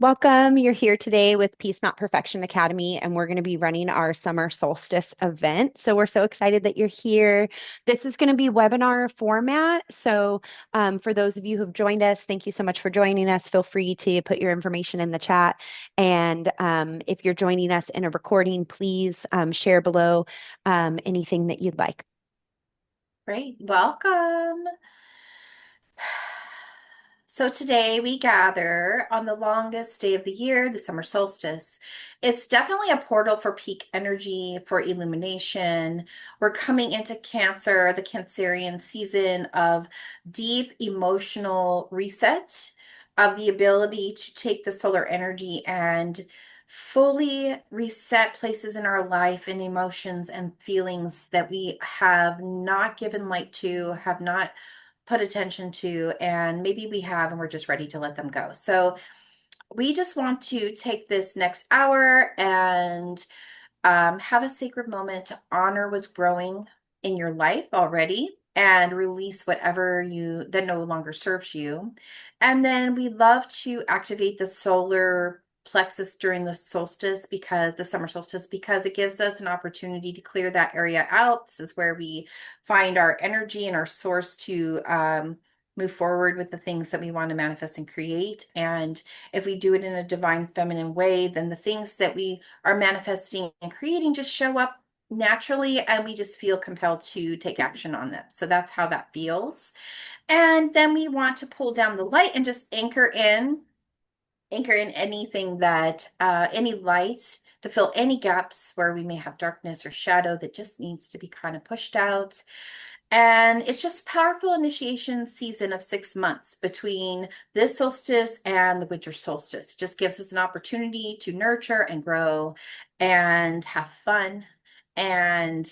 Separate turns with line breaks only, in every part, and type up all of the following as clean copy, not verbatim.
Welcome. You're here today with Peace Not Perfection Academy, and we're going to be running our summer solstice event. So we're so excited that you're here. This is going to be webinar format. So for those of you who've joined us, thank you so much for joining us. Feel free to put your information in the chat. And if you're joining us in a recording, please share below anything that you'd like.
Great. Welcome. So today we gather on the longest day of the year, the summer solstice. It's definitely a portal for peak energy, for illumination. We're coming into Cancer, the Cancerian season of deep emotional reset, of the ability to take the solar energy and fully reset places in our life and emotions and feelings that we have not given light to, have not put attention to, and maybe we have and we're just ready to let them go. So we just want to take this next hour and have a sacred moment to honor what's growing in your life already and release whatever you that no longer serves you. And then we love to activate the solar plexus during the summer solstice, because it gives us an opportunity to clear that area out. This is where we find our energy and our source to move forward with the things that we want to manifest and create. And if we do it in a divine feminine way, then the things that we are manifesting and creating just show up naturally, and we just feel compelled to take action on them. So that's how that feels. And then we want to pull down the light and just anchor in anything that any light to fill any gaps where we may have darkness or shadow that just needs to be kind of pushed out. And it's just powerful initiation season of 6 months between this solstice and the winter solstice. It just gives us an opportunity to nurture and grow and have fun. And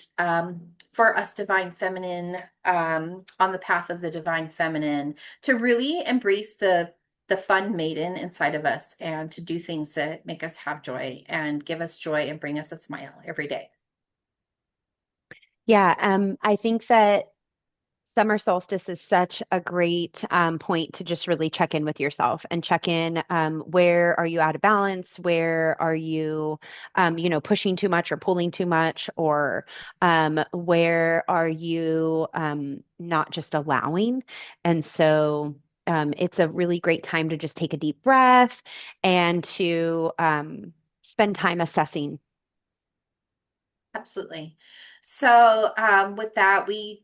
for us divine feminine, on the path of the divine feminine, to really embrace the fun maiden inside of us and to do things that make us have joy and give us joy and bring us a smile every day.
Yeah, I think that summer solstice is such a great point to just really check in with yourself and check in. Where are you out of balance? Where are you, pushing too much or pulling too much? Or where are you not just allowing? And so it's a really great time to just take a deep breath and to spend time assessing.
Absolutely. So, with that, we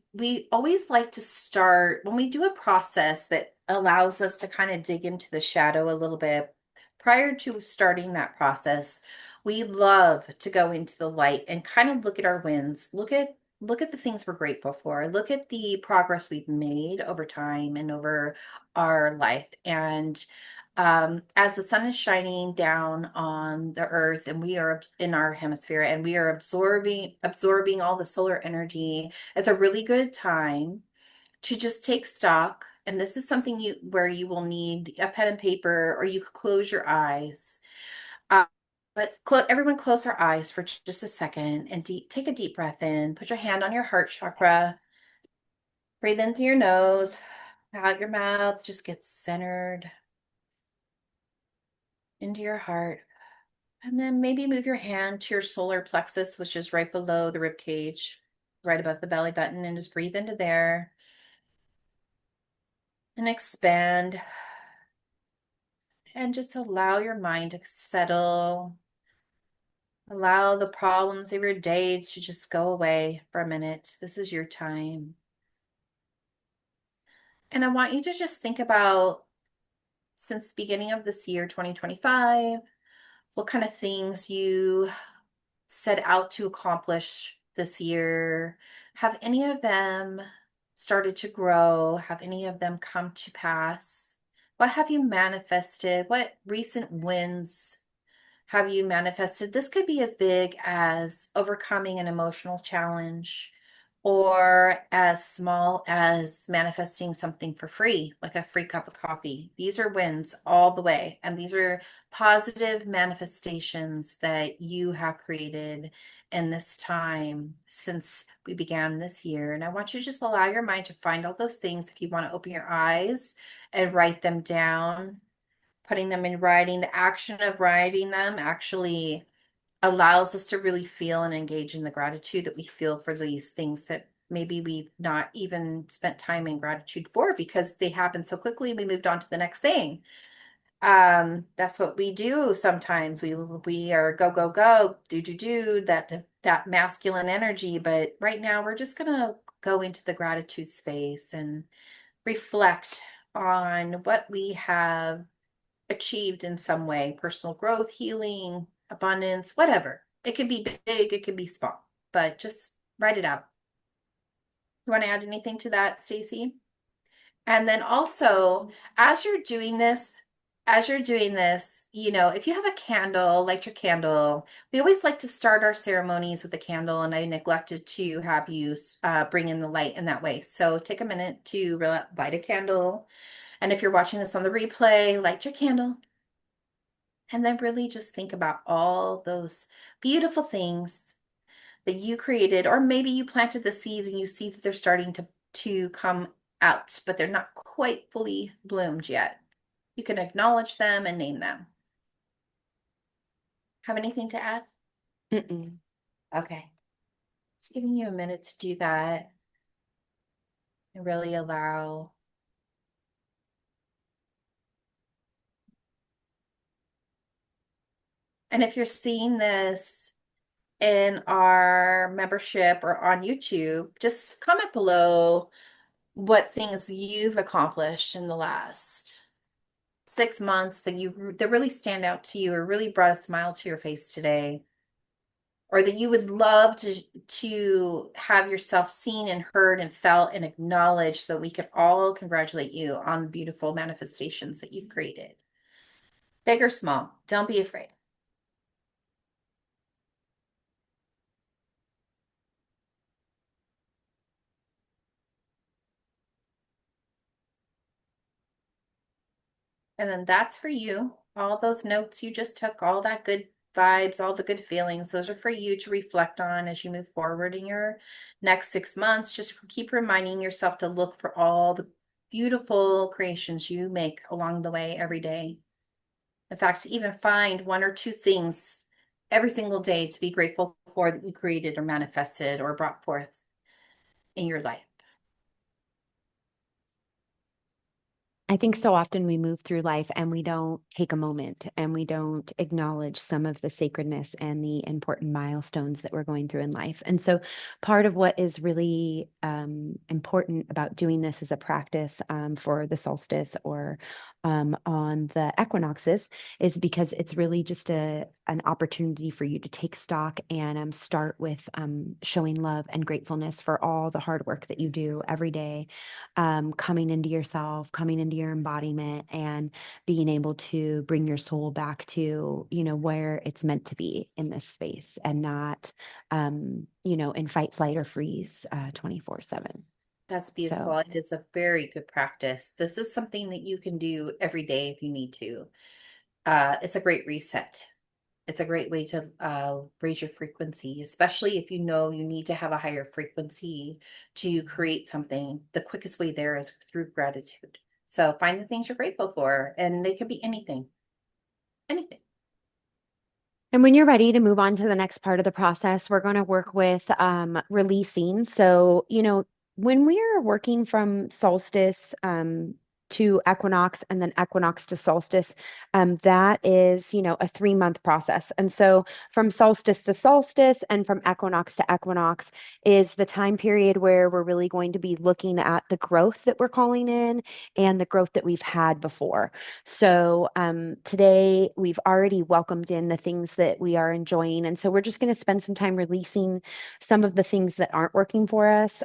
always like to start when we do a process that allows us to kind of dig into the shadow a little bit. Prior to starting that process, we love to go into the light and kind of look at our wins, look at the things we're grateful for, look at the progress we've made over time and over our life. And as the sun is shining down on the earth and we are in our hemisphere and we are absorbing all the solar energy, it's a really good time to just take stock. And this is something you where you will need a pen and paper, or you could close your eyes. uh, but everyone close their eyes for just a second and take a deep breath in. Put your hand on your heart chakra. Breathe in through your nose, out your mouth. Just get centered into your heart. And then maybe move your hand to your solar plexus, which is right below the rib cage, right above the belly button, and just breathe into there and expand. And just allow your mind to settle. Allow the problems of your day to just go away for a minute. This is your time. And I want you to just think about, since the beginning of this year, 2025, what kind of things you set out to accomplish this year. Have any of them started to grow? Have any of them come to pass? What have you manifested? What recent wins have you manifested? This could be as big as overcoming an emotional challenge, or as small as manifesting something for free, like a free cup of coffee. These are wins all the way. And these are positive manifestations that you have created in this time since we began this year. And I want you to just allow your mind to find all those things. If you want to open your eyes and write them down, putting them in writing. The action of writing them actually allows us to really feel and engage in the gratitude that we feel for these things that maybe we've not even spent time in gratitude for because they happen so quickly. We moved on to the next thing. That's what we do sometimes. We are go go go do that masculine energy, but right now we're just gonna go into the gratitude space and reflect on what we have achieved in some way, personal growth, healing, abundance, whatever. It could be big, it could be small, but just write it out. You want to add anything to that, Stacey? And then also, as you're doing this, if you have a candle, light your candle. We always like to start our ceremonies with a candle, and I neglected to have you bring in the light in that way. So take a minute to light a candle. And if you're watching this on the replay, light your candle. And then really just think about all those beautiful things that you created, or maybe you planted the seeds and you see that they're starting to come out, but they're not quite fully bloomed yet. You can acknowledge them and name them. Have anything to add?
Mm-mm.
Okay. Just giving you a minute to do that and really allow. And if you're seeing this in our membership or on YouTube, just comment below what things you've accomplished in the last 6 months that really stand out to you or really brought a smile to your face today, or that you would love to have yourself seen and heard and felt and acknowledged so we could all congratulate you on the beautiful manifestations that you've created. Big or small, don't be afraid. And then that's for you. All those notes you just took, all that good vibes, all the good feelings, those are for you to reflect on as you move forward in your next 6 months. Just keep reminding yourself to look for all the beautiful creations you make along the way every day. In fact, even find one or two things every single day to be grateful for that you created or manifested or brought forth in your life.
I think so often we move through life and we don't take a moment and we don't acknowledge some of the sacredness and the important milestones that we're going through in life. And so, part of what is really important about doing this as a practice for the solstice or on the equinoxes is because it's really just an opportunity for you to take stock and start with showing love and gratefulness for all the hard work that you do every day, coming into yourself, coming into your embodiment, and being able to bring your soul back to, where it's meant to be in this space and not, in fight, flight, or freeze 24/7.
That's beautiful.
So
It is a very good practice. This is something that you can do every day if you need to. It's a great reset. It's a great way to raise your frequency, especially if you know you need to have a higher frequency to create something. The quickest way there is through gratitude. So find the things you're grateful for, and they could be anything, anything.
And when you're ready to move on to the next part of the process, we're going to work with releasing. So, when we are working from solstice to equinox and then equinox to solstice, that is, a 3-month process. And so, from solstice to solstice and from equinox to equinox is the time period where we're really going to be looking at the growth that we're calling in and the growth that we've had before. So today we've already welcomed in the things that we are enjoying. And so we're just going to spend some time releasing some of the things that aren't working for us.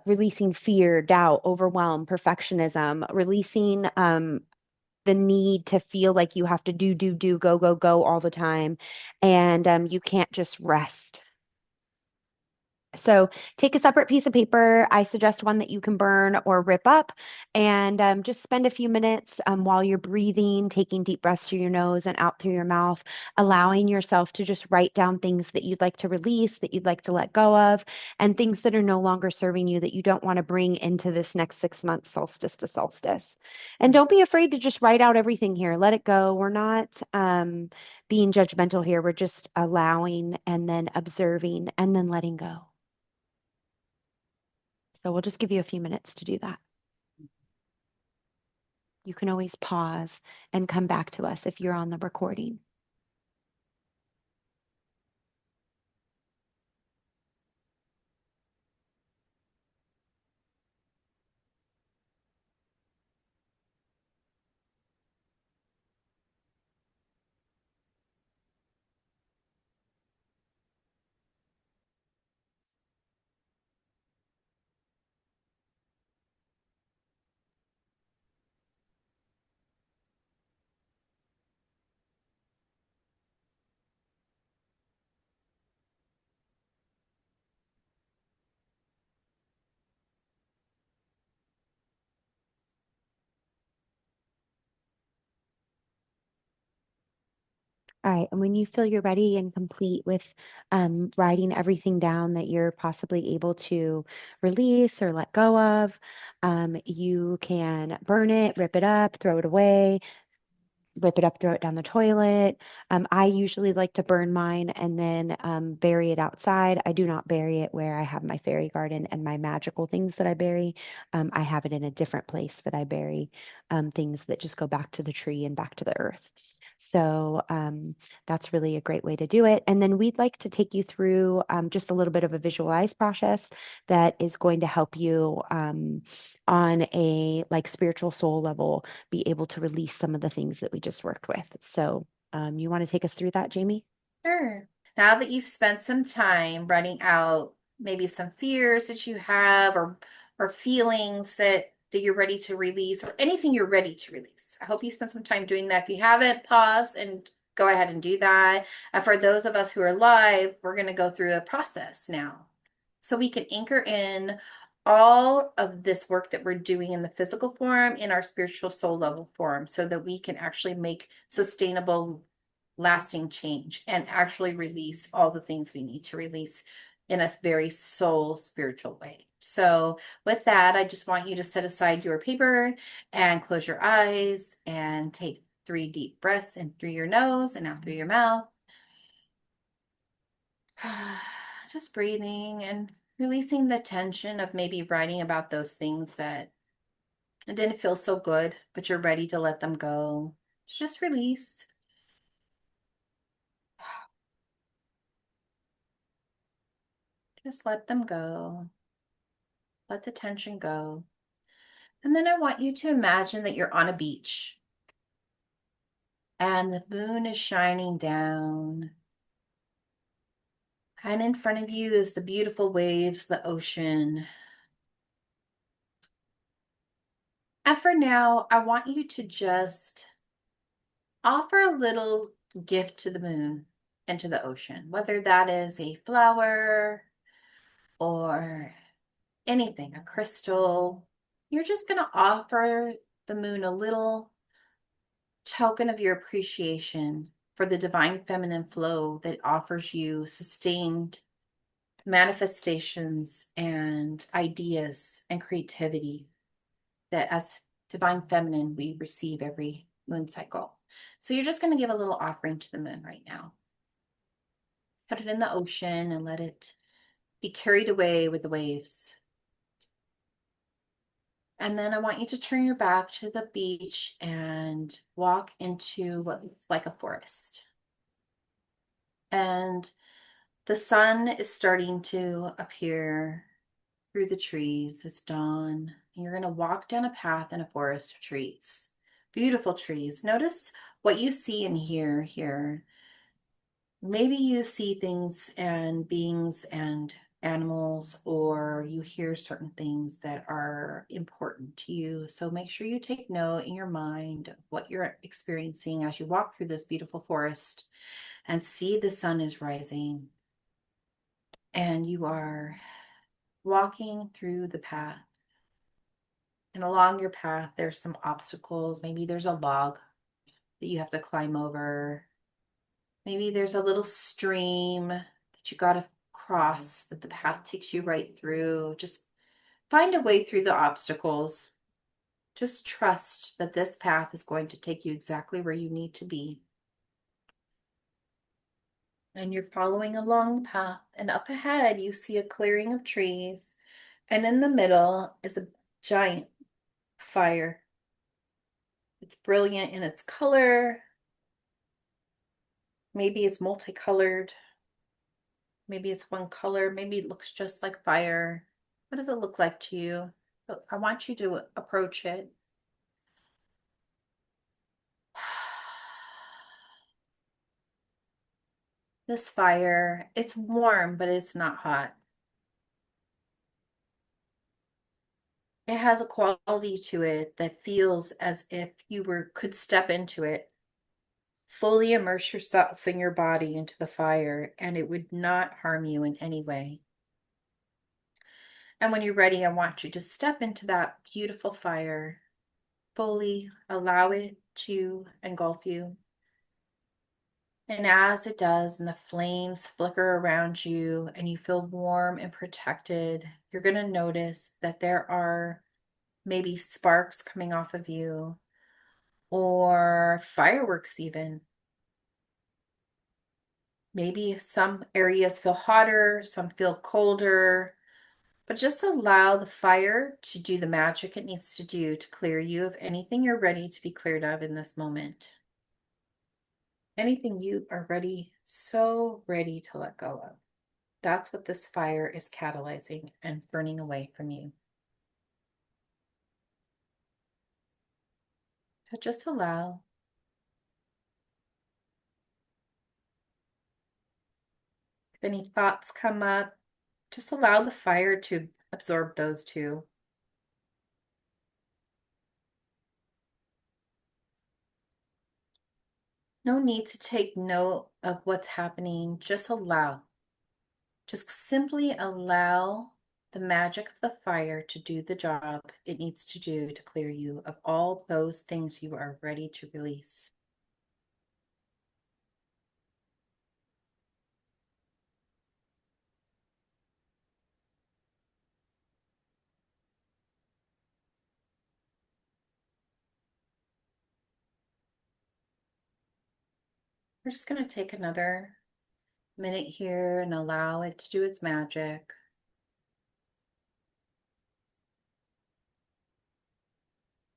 Releasing fear, doubt, overwhelm, perfectionism, releasing the need to feel like you have to do, go, go, go all the time. And you can't just rest. So take a separate piece of paper. I suggest one that you can burn or rip up, and just spend a few minutes while you're breathing, taking deep breaths through your nose and out through your mouth, allowing yourself to just write down things that you'd like to release, that you'd like to let go of, and things that are no longer serving you that you don't want to bring into this next 6 months, solstice to solstice. And don't be afraid to just write out everything here. Let it go. We're not being judgmental here. We're just allowing and then observing and then letting go. So we'll just give you a few minutes to do that. You can always pause and come back to us if you're on the recording. All right. And when you feel you're ready and complete with writing everything down that you're possibly able to release or let go of, you can burn it, rip it up, throw it away, rip it up, throw it down the toilet. I usually like to burn mine and then bury it outside. I do not bury it where I have my fairy garden and my magical things that I bury. I have it in a different place that I bury things that just go back to the tree and back to the earth. So that's really a great way to do it. And then we'd like to take you through just a little bit of a visualized process that is going to help you on a like spiritual soul level be able to release some of the things that we just worked with. So, you want to take us through that, Jamie?
Sure. Now that you've spent some time writing out maybe some fears that you have or feelings that you're ready to release or anything you're ready to release. I hope you spent some time doing that. If you haven't, pause and go ahead and do that. For those of us who are live, we're going to go through a process now. So we can anchor in all of this work that we're doing in the physical form in our spiritual soul level form so that we can actually make sustainable lasting change and actually release all the things we need to release in a very soul spiritual way. So, with that, I just want you to set aside your paper and close your eyes and take 3 deep breaths in through your nose and out through your mouth. Just breathing and releasing the tension of maybe writing about those things that didn't feel so good, but you're ready to let them go. Just release. Just let them go. Let the tension go. And then I want you to imagine that you're on a beach and the moon is shining down. And in front of you is the beautiful waves, the ocean. And for now, I want you to just offer a little gift to the moon and to the ocean, whether that is a flower or anything, a crystal. You're just going to offer the moon a little token of your appreciation for the divine feminine flow that offers you sustained manifestations and ideas and creativity that as divine feminine we receive every moon cycle. So you're just going to give a little offering to the moon right now. Put it in the ocean and let it be carried away with the waves. And then I want you to turn your back to the beach and walk into what looks like a forest. And the sun is starting to appear through the trees. It's dawn. And you're going to walk down a path in a forest of trees. Beautiful trees. Notice what you see and hear here. Maybe you see things and beings and animals, or you hear certain things that are important to you. So make sure you take note in your mind of what you're experiencing as you walk through this beautiful forest and see the sun is rising. and you are walking through the path. And along your path, there's some obstacles. Maybe there's a log that you have to climb over. Maybe there's a little stream that you got to cross that the path takes you right through. Just find a way through the obstacles. Just trust that this path is going to take you exactly where you need to be. And you're following along the path, and up ahead, you see a clearing of trees, and in the middle is a giant fire. It's brilliant in its color. Maybe it's multicolored. Maybe it's one color. Maybe it looks just like fire. What does it look like to you? I want you to approach it. This fire, it's warm, but it's not hot. It has a quality to it that feels as if you could step into it, fully immerse yourself and your body into the fire, and it would not harm you in any way. And when you're ready, I want you to step into that beautiful fire, fully allow it to engulf you. And as it does, and the flames flicker around you, and you feel warm and protected, you're going to notice that there are maybe sparks coming off of you, or fireworks, even. Maybe some areas feel hotter, some feel colder, but just allow the fire to do the magic it needs to do to clear you of anything you're ready to be cleared of in this moment. Anything you are ready, so ready to let go of. That's what this fire is catalyzing and burning away from you. So just allow. If any thoughts come up, just allow the fire to absorb those too. No need to take note of what's happening. Just allow. Just simply allow the magic of the fire to do the job it needs to do to clear you of all those things you are ready to release. We're just going to take another minute here and allow it to do its magic.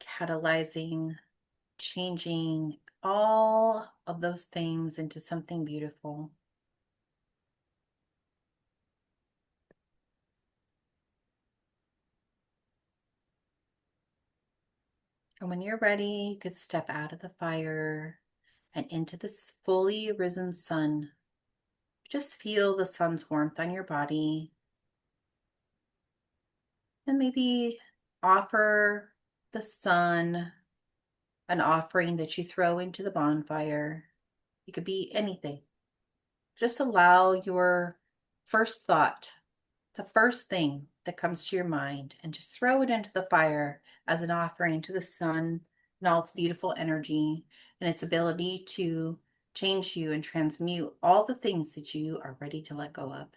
Catalyzing, changing all of those things into something beautiful. And when you're ready, you could step out of the fire and into this fully risen sun. Just feel the sun's warmth on your body. And maybe offer the sun an offering that you throw into the bonfire. It could be anything. Just allow your first thought, the first thing that comes to your mind, and just throw it into the fire as an offering to the sun and all its beautiful energy and its ability to change you and transmute all the things that you are ready to let go of.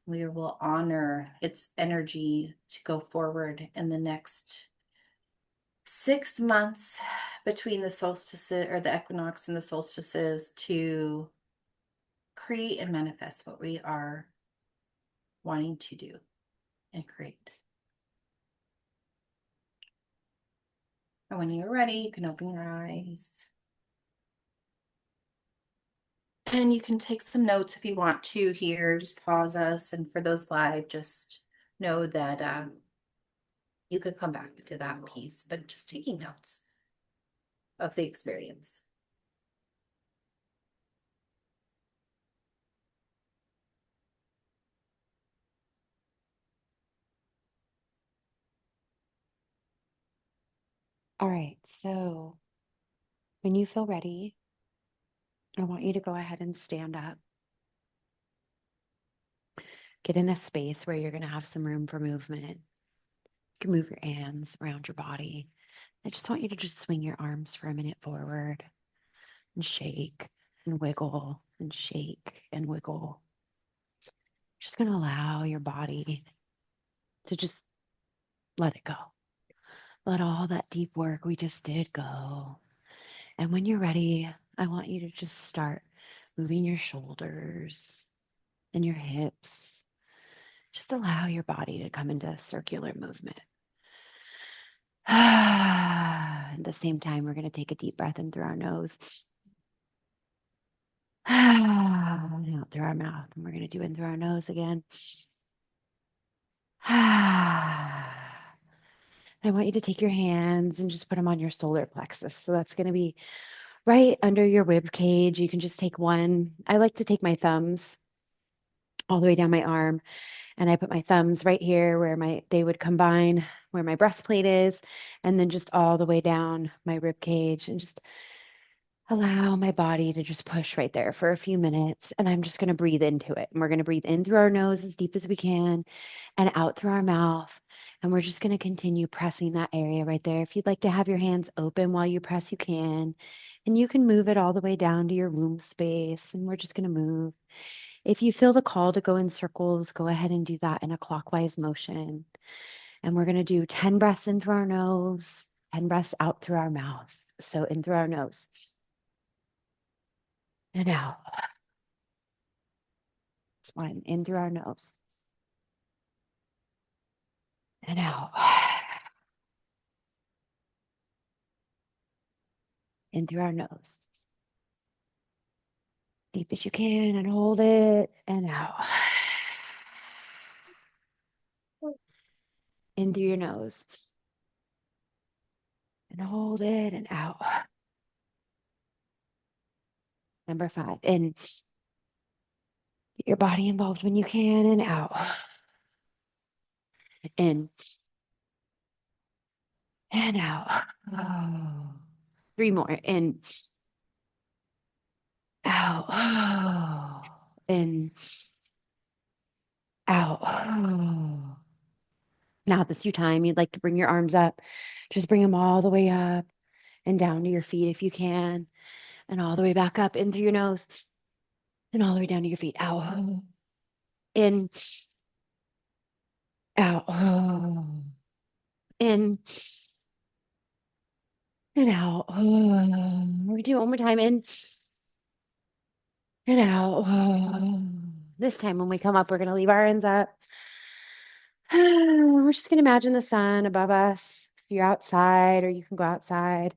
We will honor its energy to go forward in the next 6 months between the solstices or the equinox and the solstices to create and manifest what we are wanting to do and create. And when you're ready, you can open your eyes. And you can take some notes if you want to here. Just pause us. And for those live, just know that you could come back to that piece, but just taking notes of the experience.
All right, so when you feel ready, I want you to go ahead and stand up. Get in a space where you're going to have some room for movement. You can move your hands around your body. I just want you to just swing your arms for a minute forward and shake and wiggle and shake and wiggle. Just going to allow your body to just let it go. Let all that deep work we just did go. And when you're ready, I want you to just start moving your shoulders and your hips. Just allow your body to come into circular movement. At the same time, we're going to take a deep breath in through our nose and out through our mouth. And we're going to do in through our nose again. I want you to take your hands and just put them on your solar plexus. So that's going to be right under your rib cage. You can just take one. I like to take my thumbs all the way down my arm, and I put my thumbs right here where they would combine where my breastplate is, and then just all the way down my rib cage, and just allow my body to just push right there for a few minutes. And I'm just going to breathe into it. And we're going to breathe in through our nose as deep as we can and out through our mouth. And we're just going to continue pressing that area right there. If you'd like to have your hands open while you press, you can. And you can move it all the way down to your womb space. And we're just going to move. If you feel the call to go in circles, go ahead and do that in a clockwise motion. And we're going to do 10 breaths in through our nose, 10 breaths out through our mouth. So in through our nose and out. It's one in through our nose and out. In through our nose. Deep as you can and hold it and out. In through your nose and hold it and out. Number 5. In. Get your body involved when you can and out. In and out. Oh. 3 more. In. Out. Oh. In. Out. Oh. Now, if it's your time, you'd like to bring your arms up, just bring them all the way up and down to your feet if you can, and all the way back up in through your nose and all the way down to your feet. Out. In. Out. In. And out. We do it one more time. In and out. This time when we come up, we're going to leave our ends up. We're just going to imagine the sun above us. If you're outside or you can go outside,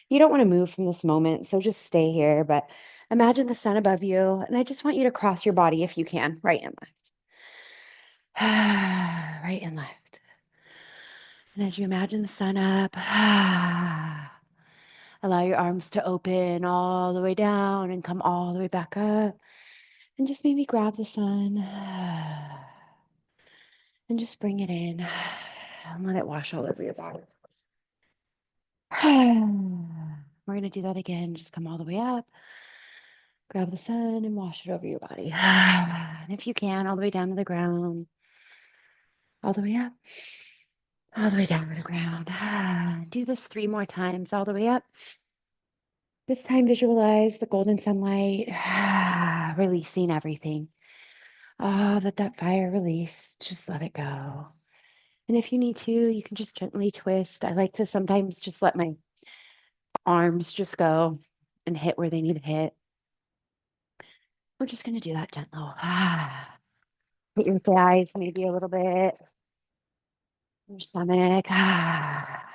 you don't want to move from this moment, so just stay here. But imagine the sun above you, and I just want you to cross your body if you can, right and left. Right and left. And as you imagine the sun up, allow your arms to open all the way down and come all the way back up. And just maybe grab the sun and just bring it in and let it wash all over your body. We're going to do that again. Just come all the way up, grab the sun and wash it over your body. And if you can, all the way down to the ground, all the way up, all the way down to the ground. Do this 3 more times, all the way up. This time, visualize the golden sunlight, releasing everything. Let that fire release. Just let it go. And if you need to, you can just gently twist. I like to sometimes just let my arms just go and hit where they need to hit. We're just going to do that gently. Hit your thighs maybe a little bit. Your stomach,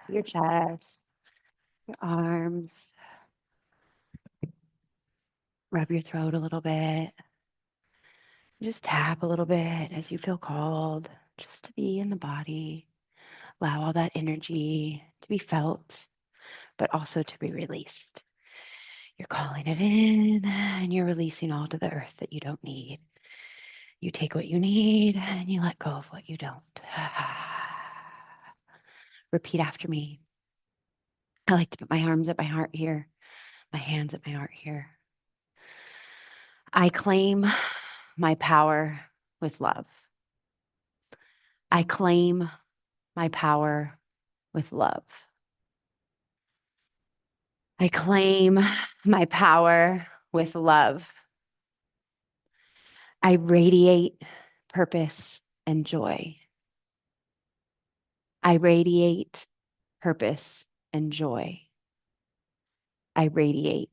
your chest, your arms. Rub your throat a little bit. Just tap a little bit as you feel called, just to be in the body. Allow all that energy to be felt, but also to be released. You're calling it in and you're releasing all to the earth that you don't need. You take what you need and you let go of what you don't. Repeat after me. I like to put my arms at my heart here, my hands at my heart here. I claim my power with love. I claim my power with love. I claim my power with love. I radiate purpose and joy. I radiate purpose and joy. I radiate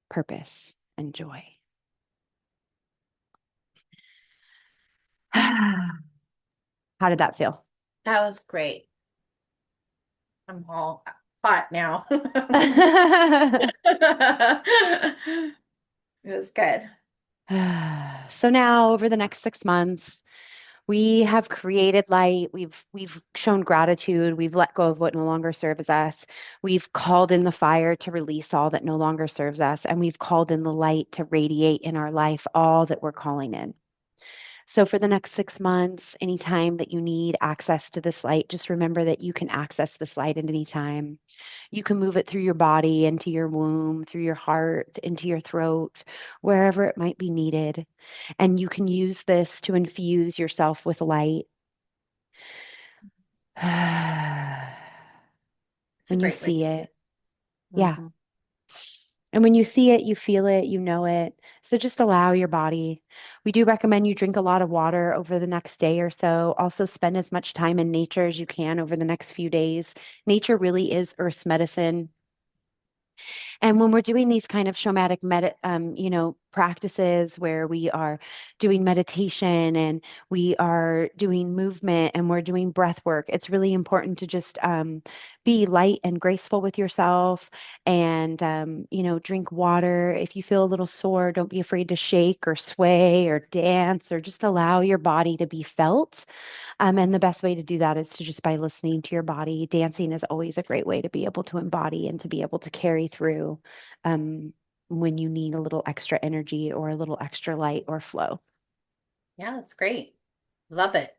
purpose and joy. How did that feel?
That was great. I'm all hot now. It was good.
So now over the next 6 months, we have created light. We've shown gratitude. We've let go of what no longer serves us. We've called in the fire to release all that no longer serves us. And we've called in the light to radiate in our life all that we're calling in. So for the next 6 months, anytime that you need access to this light, just remember that you can access this light at any time. You can move it through your body, into your womb, through your heart, into your throat, wherever it might be needed. And you can use this to infuse yourself with light.
It's a
When you
great way
see
to do
it.
it.
Yeah.
Mhm.
And when you see it, you feel it, you know it. So just allow your body. We do recommend you drink a lot of water over the next day or so. Also, spend as much time in nature as you can over the next few days. Nature really is Earth's medicine. And when we're doing these kind of shamanic practices where we are doing meditation and we are doing movement and we're doing breath work, it's really important to just be light and graceful with yourself and, drink water. If you feel a little sore, don't be afraid to shake or sway or dance or just allow your body to be felt. And the best way to do that is to just by listening to your body. Dancing is always a great way to be able to embody and to be able to carry through um, when you need a little extra energy or a little extra light or flow.
Yeah, that's great. Love it.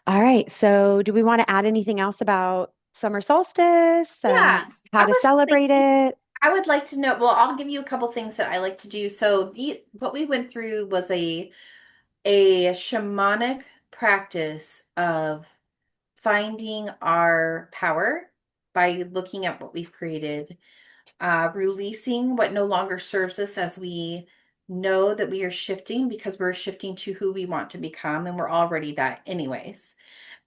All right. So, do we want to add anything else about summer solstice?
Yeah.
How
I
to
was
celebrate
thinking,
it?
I would like to know, well, I'll give you a couple things that I like to do. So the what we went through was a shamanic practice of finding our power by looking at what we've created, releasing what no longer serves us as we know that we are shifting because we're shifting to who we want to become, and we're already that anyways.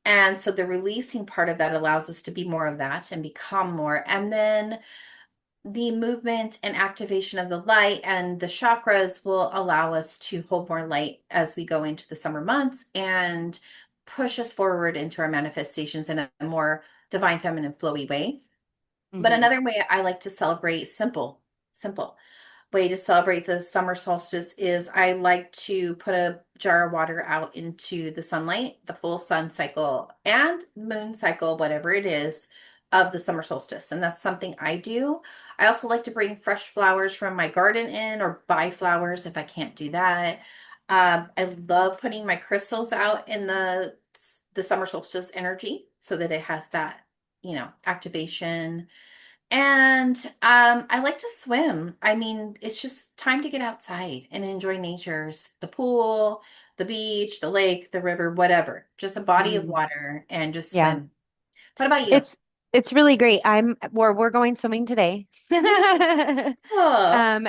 And so the releasing part of that allows us to be more of that and become more. And then the movement and activation of the light and the chakras will allow us to hold more light as we go into the summer months and push us forward into our manifestations in a more divine feminine flowy way. But
Hmm.
another way I like to celebrate simple way to celebrate the summer solstice is I like to put a jar of water out into the sunlight, the full sun cycle and moon cycle, whatever it is, of the summer solstice. And that's something I do. I also like to bring fresh flowers from my garden in or buy flowers if I can't do that. I love putting my crystals out in the summer solstice energy so that it has that, activation and I like to swim. I mean, it's just time to get outside and enjoy nature's the pool, the beach, the lake, the river, whatever. Just a body of
Hmm.
water and just
Yeah.
swim. What about you?
It's really great. We're going swimming today.
Oh,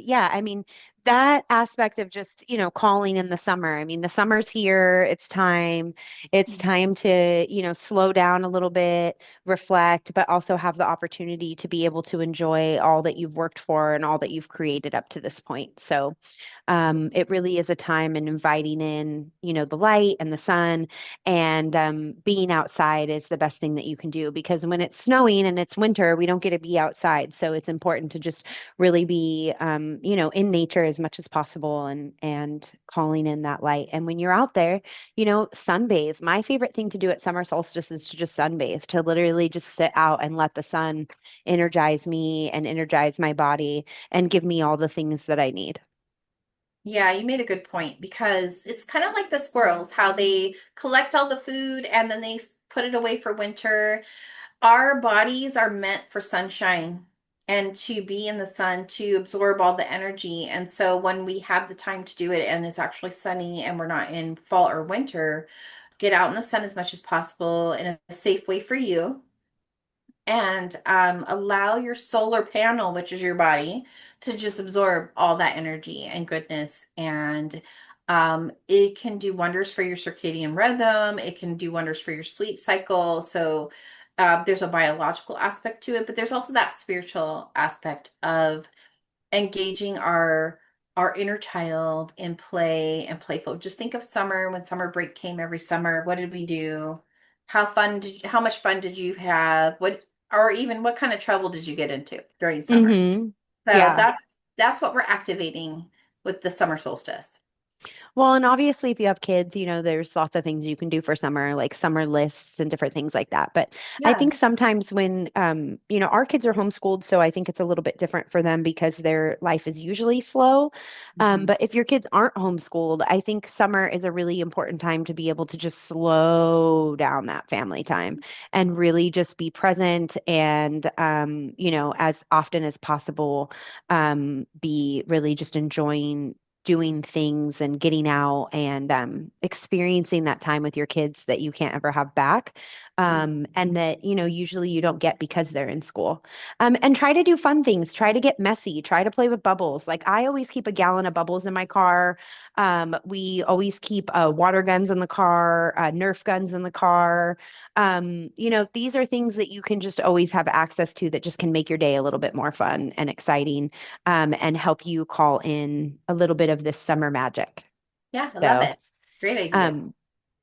Yeah, I mean, that aspect of just, calling in the summer. I mean, the summer's here. It's time. It's time to, slow down a little bit, reflect, but also have the opportunity to be able to enjoy all that you've worked for and all that you've created up to this point. So, it really is a time and inviting in, the light and the sun, and being outside is the best thing that you can do because when it's snowing and it's winter, we don't get to be outside. So it's important to just really be, in nature as much as possible and calling in that light. And when you're out there, sunbathe. My favorite thing to do at summer solstice is to just sunbathe, to literally just sit out and let the sun energize me and energize my body and give me all the things that I need.
yeah, you made a good point because it's kind of like the squirrels, how they collect all the food and then they put it away for winter. Our bodies are meant for sunshine. and to be in the sun to absorb all the energy. And so when we have the time to do it and it's actually sunny and we're not in fall or winter, get out in the sun as much as possible in a safe way for you, and allow your solar panel, which is your body, to just absorb all that energy and goodness. And it can do wonders for your circadian rhythm. It can do wonders for your sleep cycle. So there's a biological aspect to it, but there's also that spiritual aspect of engaging our inner child in play and playful. Just think of summer when summer break came every summer. What did we do? How much fun did you have? What or even what kind of trouble did you get into during summer?
Mm-hmm.
So
Yeah.
that's what we're activating with the summer solstice.
Well, and obviously, if you have kids, there's lots of things you can do for summer, like summer lists and different things like that. But I
Yeah.
think sometimes when, our kids are homeschooled, so I think it's a little bit different for them because their life is usually slow.
Mhm.
But if your kids aren't homeschooled, I think summer is a really important time to be able to just slow down that family time and really just be present and, as often as possible, be really just enjoying doing things and getting out and experiencing that time with your kids that you can't ever have back. And that, usually you don't get because they're in school. And try to do fun things, try to get messy, try to play with bubbles. Like I always keep a gallon of bubbles in my car. We always keep water guns in the car, Nerf guns in the car. These are things that you can just always have access to that just can make your day a little bit more fun and exciting, and help you call in a little bit of this summer magic.
Yeah, I love
So,
it. Great ideas.
um,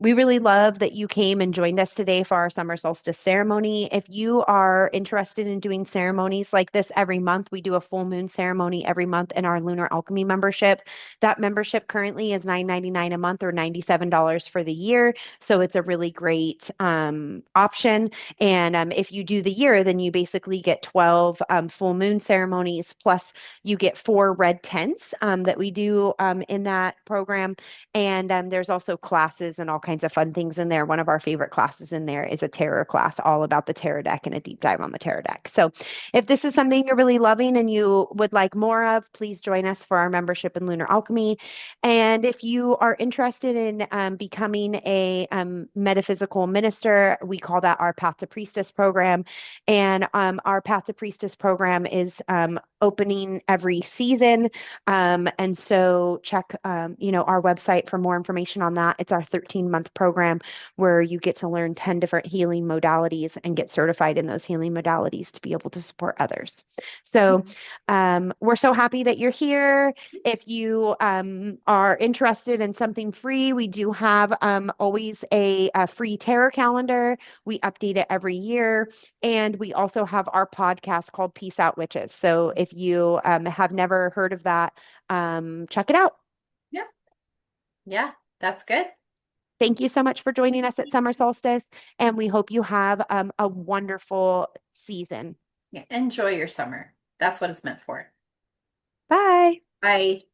we really love that you came and joined us today for our summer solstice ceremony. If you are interested in doing ceremonies like this every month, we do a full moon ceremony every month in our Lunar Alchemy membership. That membership currently is $9.99 a month or $97 for the year. So it's a really great option. And if you do the year, then you basically get 12 full moon ceremonies, plus you get 4 red tents that we do in that program. And there's also classes and all kinds of fun things in there. One of our favorite classes in there is a tarot class all about the tarot deck and a deep dive on the tarot deck. So if this is something you're really loving and you would like more of, please join us for our membership in Lunar Alchemy. And if you are interested in becoming a metaphysical minister, we call that our Path to Priestess program. And our Path to Priestess program is opening every season. And so check, our website for more information on that. It's our 13-month program where you get to learn 10 different healing modalities and get certified in those healing modalities to be able to support others. So we're so happy that you're here. If you are interested in something free, we do have always a free tarot calendar. We update it every year. And we also have our podcast called Peace Out Witches. So if you have never heard of that, check it out.
Yeah. Yeah, that's good.
Thank you so much for joining us at Summer Solstice, and we hope you have a wonderful season.
Yeah, enjoy your summer. That's what it's meant for.
Bye.
Bye.